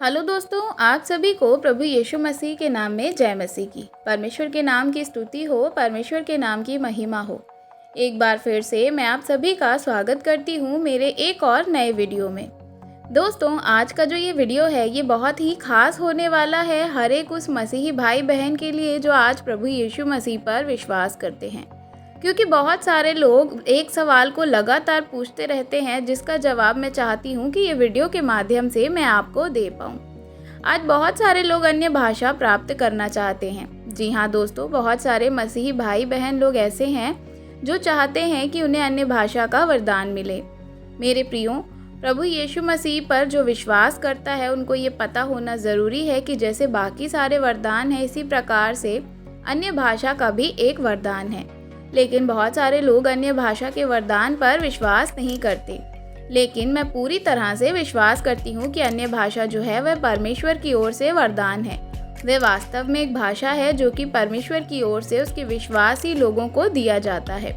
Hello दोस्तों, आप सभी को प्रभु यीशु मसीह के नाम में जय मसीह की। परमेश्वर के नाम की स्तुति हो, परमेश्वर के नाम की महिमा हो। एक बार फिर से मैं आप सभी का स्वागत करती हूँ मेरे एक और नए वीडियो में। दोस्तों, आज का जो ये वीडियो है ये बहुत ही खास होने वाला है हर एक उस मसीही भाई बहन के लिए जो आज प्रभु यीशु मसीह पर विश्वास करते हैं। क्योंकि बहुत सारे लोग एक सवाल को लगातार पूछते रहते हैं जिसका जवाब मैं चाहती हूँ कि ये वीडियो के माध्यम से मैं आपको दे पाऊँ। आज बहुत सारे लोग अन्य भाषा प्राप्त करना चाहते हैं। जी हाँ दोस्तों, बहुत सारे मसीही भाई बहन लोग ऐसे हैं जो चाहते हैं कि उन्हें अन्य भाषा का वरदान मिले। मेरे प्रियो, प्रभु यीशु मसीह पर जो विश्वास करता है उनको ये पता होना ज़रूरी है कि जैसे बाकी सारे वरदान हैं इसी प्रकार से अन्य भाषा का भी एक वरदान है। लेकिन बहुत सारे लोग अन्य भाषा के वरदान पर विश्वास नहीं करते। लेकिन मैं पूरी तरह से विश्वास करती हूँ कि अन्य भाषा जो है वह परमेश्वर की ओर से वरदान है। वह वास्तव में एक भाषा है जो कि परमेश्वर की ओर से उसके विश्वासी लोगों को दिया जाता है।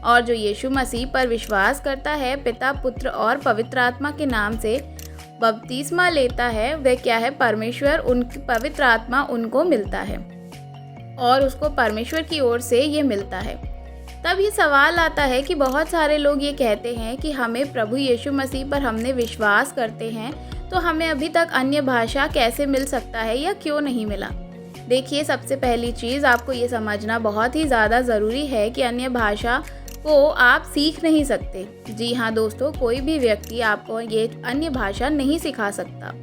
और जो यीशु मसीह पर विश्वास करता है, पिता, पुत्र और पवित्र आत्मा के नाम से बपतिस्मा लेता है, वह क्या है, परमेश्वर उनकी पवित्र आत्मा उनको मिलता है और उसको परमेश्वर की ओर से ये मिलता है। तब ये सवाल आता है कि बहुत सारे लोग ये कहते हैं कि हमें प्रभु यीशु मसीह पर हमने विश्वास करते हैं तो हमें अभी तक अन्य भाषा कैसे मिल सकता है या क्यों नहीं मिला। देखिए, सबसे पहली चीज़ आपको ये समझना बहुत ही ज़्यादा ज़रूरी है कि अन्य भाषा को आप सीख नहीं सकते। जी हाँ दोस्तों, कोई भी व्यक्ति आपको ये अन्य भाषा नहीं सिखा सकता।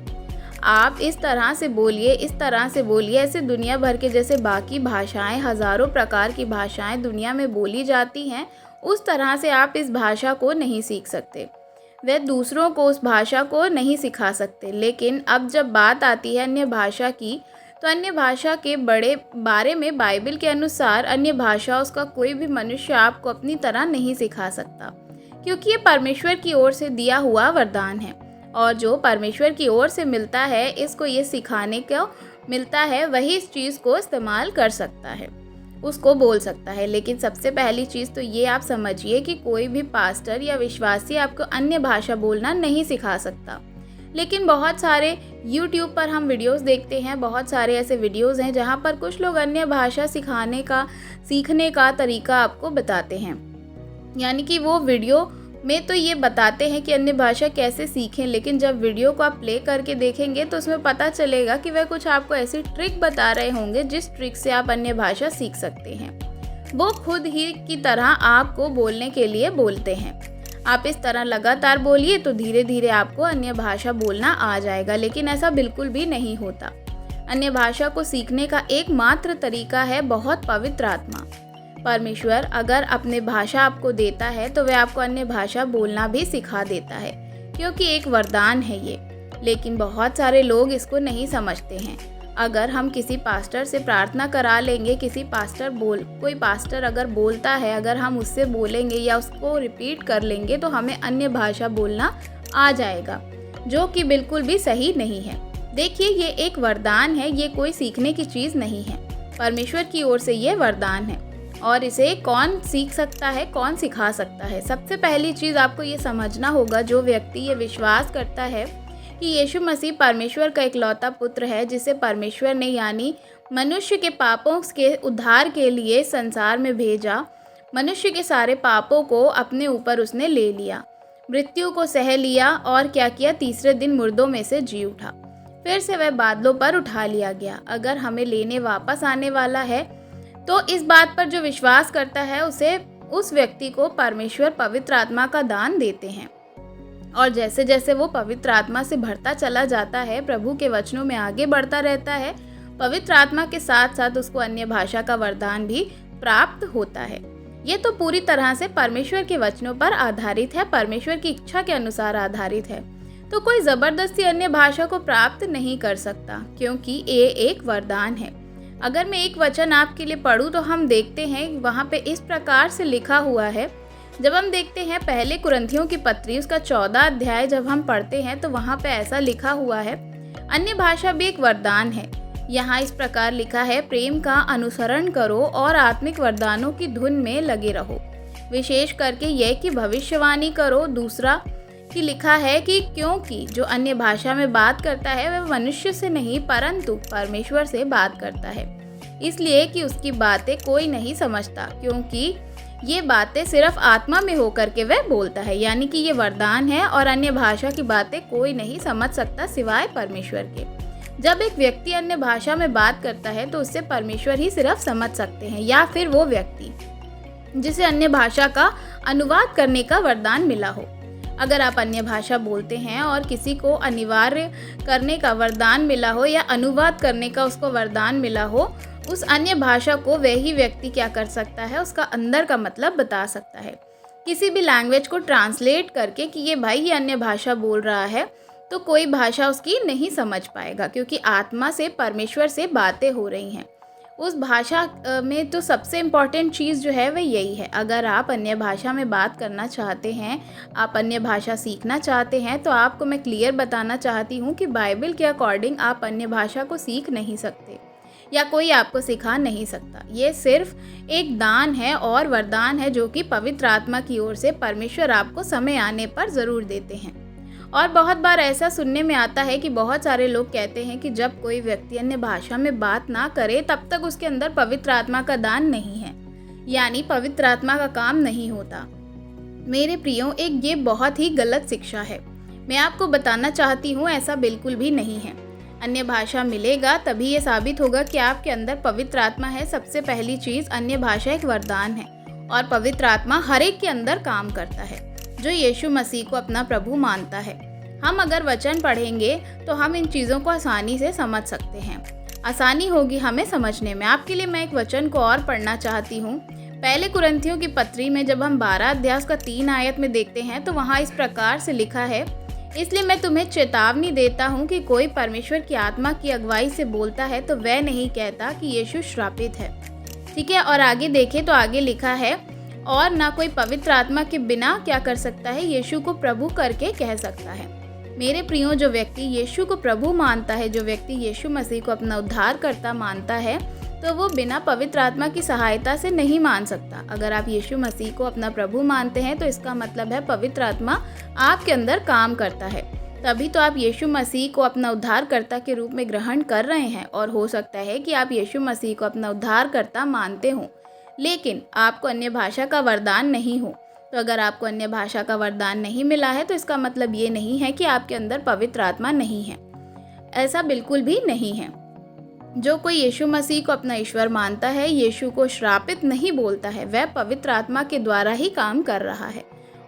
आप इस तरह से बोलिए, इस तरह से बोलिए, ऐसे दुनिया भर के जैसे बाकी भाषाएं, हज़ारों प्रकार की भाषाएं दुनिया में बोली जाती हैं, उस तरह से आप इस भाषा को नहीं सीख सकते। वह दूसरों को उस भाषा को नहीं सिखा सकते। लेकिन अब जब बात आती है अन्य भाषा की, तो अन्य भाषा के बारे में बाइबल के अनुसार अन्य भाषा उसका कोई भी मनुष्य आपको अपनी तरह नहीं सिखा सकता, क्योंकि ये परमेश्वर की ओर से दिया हुआ वरदान है। और जो परमेश्वर की ओर से मिलता है, इसको ये सिखाने को मिलता है, वही इस चीज़ को इस्तेमाल कर सकता है, उसको बोल सकता है। लेकिन सबसे पहली चीज़ तो ये आप समझिए कि कोई भी पास्टर या विश्वासी आपको अन्य भाषा बोलना नहीं सिखा सकता। लेकिन बहुत सारे YouTube पर हम वीडियोस देखते हैं, बहुत सारे ऐसे वीडियोस हैं जहाँ पर कुछ लोग अन्य भाषा सीखने का तरीका आपको बताते हैं। यानी कि वो वीडियो में तो ये बताते हैं कि अन्य भाषा कैसे सीखें, लेकिन जब वीडियो को आप प्ले करके देखेंगे तो उसमें पता चलेगा कि वह कुछ आपको ऐसी ट्रिक बता रहे होंगे जिस ट्रिक से आप अन्य भाषा सीख सकते हैं। वो खुद ही की तरह आपको बोलने के लिए बोलते हैं। आप इस तरह लगातार बोलिए तो धीरे धीरे आपको अन्य भाषा बोलना आ जाएगा, लेकिन ऐसा बिल्कुल भी नहीं होता। अन्य भाषा को सीखने का एकमात्र तरीका है बहुत पवित्र आत्मा। परमेश्वर अगर अपने भाषा आपको देता है तो वह आपको अन्य भाषा बोलना भी सिखा देता है, क्योंकि एक वरदान है ये। लेकिन बहुत सारे लोग इसको नहीं समझते हैं। अगर हम किसी पास्टर से प्रार्थना करा लेंगे, कोई पास्टर अगर बोलता है, अगर हम उससे बोलेंगे या उसको रिपीट कर लेंगे तो हमें अन्य भाषा बोलना आ जाएगा, जो कि बिल्कुल भी सही नहीं है। देखिए, ये एक वरदान है, ये कोई सीखने की चीज़ नहीं है। परमेश्वर की ओर से ये वरदान है और इसे कौन सीख सकता है, कौन सिखा सकता है। सबसे पहली चीज़ आपको ये समझना होगा, जो व्यक्ति ये विश्वास करता है कि यीशु मसीह परमेश्वर का इकलौता पुत्र है, जिसे परमेश्वर ने यानी मनुष्य के पापों के उद्धार के लिए संसार में भेजा, मनुष्य के सारे पापों को अपने ऊपर उसने ले लिया, मृत्यु को सह लिया और क्या किया, तीसरे दिन मुर्दों में से जी उठा, फिर से वह बादलों पर उठा लिया गया। अगर हमें लेने वापस आने वाला है तो इस बात पर जो विश्वास करता है उस व्यक्ति को परमेश्वर पवित्र आत्मा का दान देते हैं। और जैसे जैसे वो पवित्र आत्मा से भरता चला जाता है, प्रभु के वचनों में आगे बढ़ता रहता है, पवित्र आत्मा के साथ साथ उसको अन्य भाषा का वरदान भी प्राप्त होता है। ये तो पूरी तरह से परमेश्वर के वचनों पर आधारित है, परमेश्वर की इच्छा के अनुसार आधारित है। तो कोई ज़बरदस्ती अन्य भाषा को प्राप्त नहीं कर सकता, क्योंकि ये एक वरदान है। अगर मैं एक वचन आपके लिए पढ़ूं तो हम देखते हैं वहाँ पे इस प्रकार से लिखा हुआ है। जब हम देखते हैं पहले कुरिन्थियों की पत्री उसका 14 अध्याय जब हम पढ़ते हैं तो वहाँ पे ऐसा लिखा हुआ है, अन्य भाषा भी एक वरदान है। यहाँ इस प्रकार लिखा है, प्रेम का अनुसरण करो और आत्मिक वरदानों की धुन में लगे रहो, विशेष करके यह कि भविष्यवाणी करो। दूसरा, कि लिखा है कि क्योंकि जो अन्य भाषा में बात करता है वह मनुष्य से नहीं परंतु परमेश्वर से बात करता है, इसलिए कि उसकी बातें कोई नहीं समझता, क्योंकि ये बातें सिर्फ आत्मा में होकर के वह बोलता है। यानी कि ये वरदान है और अन्य भाषा की बातें कोई नहीं समझ सकता सिवाय परमेश्वर के। जब एक व्यक्ति अन्य भाषा में बात करता है तो उससे परमेश्वर ही सिर्फ समझ सकते हैं, या फिर वो व्यक्ति जिसे अन्य भाषा का अनुवाद करने का वरदान मिला हो। अगर आप अन्य भाषा बोलते हैं और किसी को अनिवार्य करने का वरदान मिला हो या अनुवाद करने का उसको वरदान मिला हो, उस अन्य भाषा को वही व्यक्ति क्या कर सकता है, उसका अंदर का मतलब बता सकता है। किसी भी लैंग्वेज को ट्रांसलेट करके कि ये भाई ये अन्य भाषा बोल रहा है, तो कोई भाषा उसकी नहीं समझ पाएगा, क्योंकि आत्मा से परमेश्वर से बातें हो रही हैं। उस भाषा में तो सबसे इम्पॉर्टेंट चीज़ जो है वह यही है। अगर आप अन्य भाषा में बात करना चाहते हैं, आप अन्य भाषा सीखना चाहते हैं, तो आपको मैं क्लियर बताना चाहती हूँ कि बाइबल के अकॉर्डिंग आप अन्य भाषा को सीख नहीं सकते या कोई आपको सिखा नहीं सकता। ये सिर्फ एक दान है और वरदान है जो कि पवित्र आत्मा की ओर से परमेश्वर आपको समय आने पर ज़रूर देते हैं। और बहुत बार ऐसा सुनने में आता है कि बहुत सारे लोग कहते हैं कि जब कोई व्यक्ति अन्य भाषा में बात ना करे तब तक उसके अंदर पवित्र आत्मा का दान नहीं है, यानी पवित्र आत्मा का काम नहीं होता। मेरे प्रियो, एक ये बहुत ही गलत शिक्षा है। मैं आपको बताना चाहती हूँ ऐसा बिल्कुल भी नहीं है। अन्य भाषा मिलेगा तभी ये साबित होगा कि आपके अंदर पवित्र आत्मा है। सबसे पहली चीज़, अन्य भाषा एक वरदान है और पवित्र आत्मा हर एक के अंदर काम करता है जो यीशु मसीह को अपना प्रभु मानता है। हम अगर वचन पढ़ेंगे तो हम इन चीज़ों को आसानी से समझ सकते हैं, आसानी होगी हमें समझने में। आपके लिए मैं एक वचन को और पढ़ना चाहती हूँ। पहले कुरिन्थियों की पत्री में जब हम 12 अध्याय उसका 3 आयत में देखते हैं तो वहाँ इस प्रकार से लिखा है, इसलिए मैं तुम्हें चेतावनी देता हूँ कि कोई परमेश्वर की आत्मा की अगुवाई से बोलता है तो वह नहीं कहता कि यीशु श्रापित है। ठीक है, और आगे देखें तो आगे लिखा है, और ना कोई पवित्र आत्मा के बिना क्या कर सकता है, यीशु को प्रभु करके कह सकता है। मेरे प्रियो, जो व्यक्ति यीशु को प्रभु मानता है, जो व्यक्ति यीशु मसीह को अपना उद्धारकर्ता मानता है, तो वो बिना पवित्र आत्मा की सहायता से नहीं मान सकता। अगर आप यीशु मसीह को अपना प्रभु मानते हैं तो इसका मतलब है पवित्र आत्मा आपके अंदर काम करता है, तभी तो आप यीशु मसीह को अपना उद्धारकर्ता के रूप में ग्रहण कर रहे हैं। और हो सकता है कि आप यीशु मसीह को अपना उद्धारकर्ता मानते हो लेकिन आपको अन्य भाषा का वरदान नहीं हो। तो अगर आपको अन्य भाषा का वरदान नहीं मिला है तो इसका मतलब ये नहीं है कि आपके अंदर पवित्र आत्मा नहीं है, ऐसा बिल्कुल भी नहीं है। जो कोई यीशु मसीह को अपना ईश्वर मानता है, यीशु को श्रापित नहीं बोलता है, वह पवित्र आत्मा के द्वारा ही काम कर रहा है।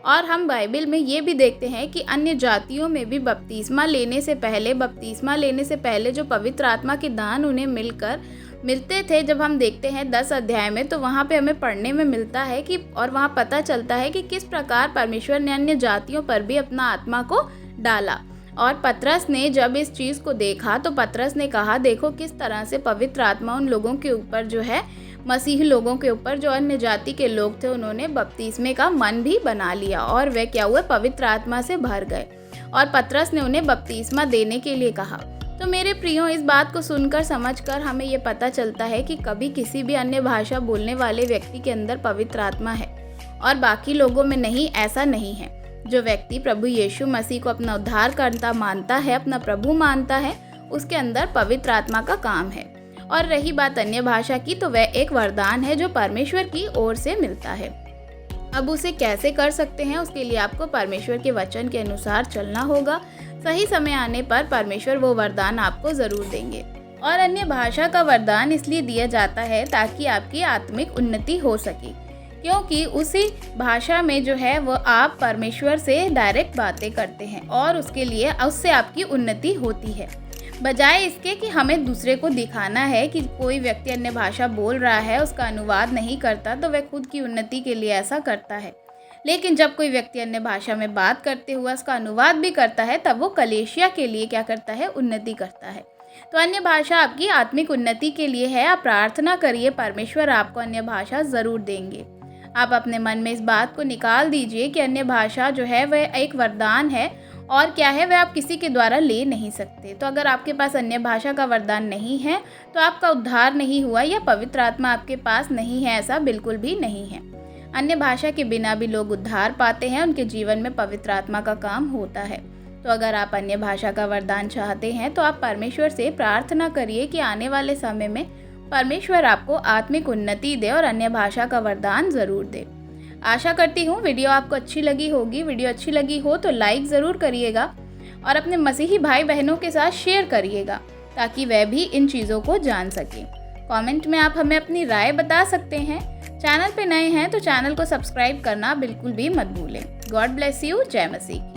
और हम बाइबल में ये भी देखते हैं कि अन्य जातियों में भी बपतिस्मा लेने से पहले जो पवित्र आत्मा के दान उन्हें मिलते थे। जब हम देखते हैं 10 अध्याय में तो वहाँ पे हमें पढ़ने में मिलता है कि और वहाँ पता चलता है कि किस प्रकार परमेश्वर ने अन्य जातियों पर भी अपना आत्मा को डाला। और पतरस ने जब इस चीज़ को देखा तो पतरस ने कहा, देखो किस तरह से पवित्र आत्मा उन लोगों के ऊपर जो है, मसीही लोगों के ऊपर जो अन्य जाति के लोग थे, उन्होंने बपतिस्मे का मन भी बना लिया और वे क्या हुए, पवित्र आत्मा से भर गए। और पतरस ने उन्हें बपतिस्मा देने के लिए कहा। तो मेरे प्रियो, इस बात को सुनकर समझकर हमें ये पता चलता है कि कभी किसी भी अन्य भाषा बोलने वाले व्यक्ति के अंदर पवित्र आत्मा है और बाकी लोगों में नहीं, ऐसा नहीं है। जो व्यक्ति प्रभु यीशु मसीह को अपना उद्धारकर्ता मानता है, अपना प्रभु मानता है, उसके अंदर पवित्र आत्मा का काम है। और रही बात अन्य भाषा की, तो वह एक वरदान है जो परमेश्वर की ओर से मिलता है। अब उसे कैसे कर सकते हैं, उसके लिए आपको परमेश्वर के वचन के अनुसार चलना होगा। सही समय आने पर परमेश्वर वो वरदान आपको ज़रूर देंगे। और अन्य भाषा का वरदान इसलिए दिया जाता है ताकि आपकी आत्मिक उन्नति हो सके, क्योंकि उसी भाषा में जो है वो आप परमेश्वर से डायरेक्ट बातें करते हैं और उससे आपकी उन्नति होती है। बजाय इसके कि हमें दूसरे को दिखाना है कि कोई व्यक्ति अन्य भाषा बोल रहा है, उसका अनुवाद नहीं करता, तो वह खुद की उन्नति के लिए ऐसा करता है। लेकिन जब कोई व्यक्ति अन्य भाषा में बात करते हुए उसका अनुवाद भी करता है, तब वो कलीसिया के लिए क्या करता है, उन्नति करता है। तो अन्य भाषा आपकी आत्मिक उन्नति के लिए है। आप प्रार्थना करिए, परमेश्वर आपको अन्य भाषा ज़रूर देंगे। आप अपने मन में इस बात को निकाल दीजिए कि अन्य भाषा जो है वह एक वरदान है और क्या है, वह आप किसी के द्वारा ले नहीं सकते। तो अगर आपके पास अन्य भाषा का वरदान नहीं है तो आपका उद्धार नहीं हुआ या पवित्र आत्मा आपके पास नहीं है, ऐसा बिल्कुल भी नहीं है। अन्य भाषा के बिना भी लोग उद्धार पाते हैं, उनके जीवन में पवित्र आत्मा का काम होता है। तो अगर आप अन्य भाषा का वरदान चाहते हैं तो आप परमेश्वर से प्रार्थना करिए कि आने वाले समय में परमेश्वर आपको आत्मिक उन्नति दे और अन्य भाषा का वरदान ज़रूर दे। आशा करती हूँ वीडियो आपको अच्छी लगी होगी। वीडियो अच्छी लगी हो तो लाइक ज़रूर करिएगा और अपने मसीही भाई बहनों के साथ शेयर करिएगा ताकि वह भी इन चीज़ों को जान सकें। कमेंट में आप हमें अपनी राय बता सकते हैं। चैनल पे नए हैं तो चैनल को सब्सक्राइब करना बिल्कुल भी मत भूलें। God bless you. जय मसीह।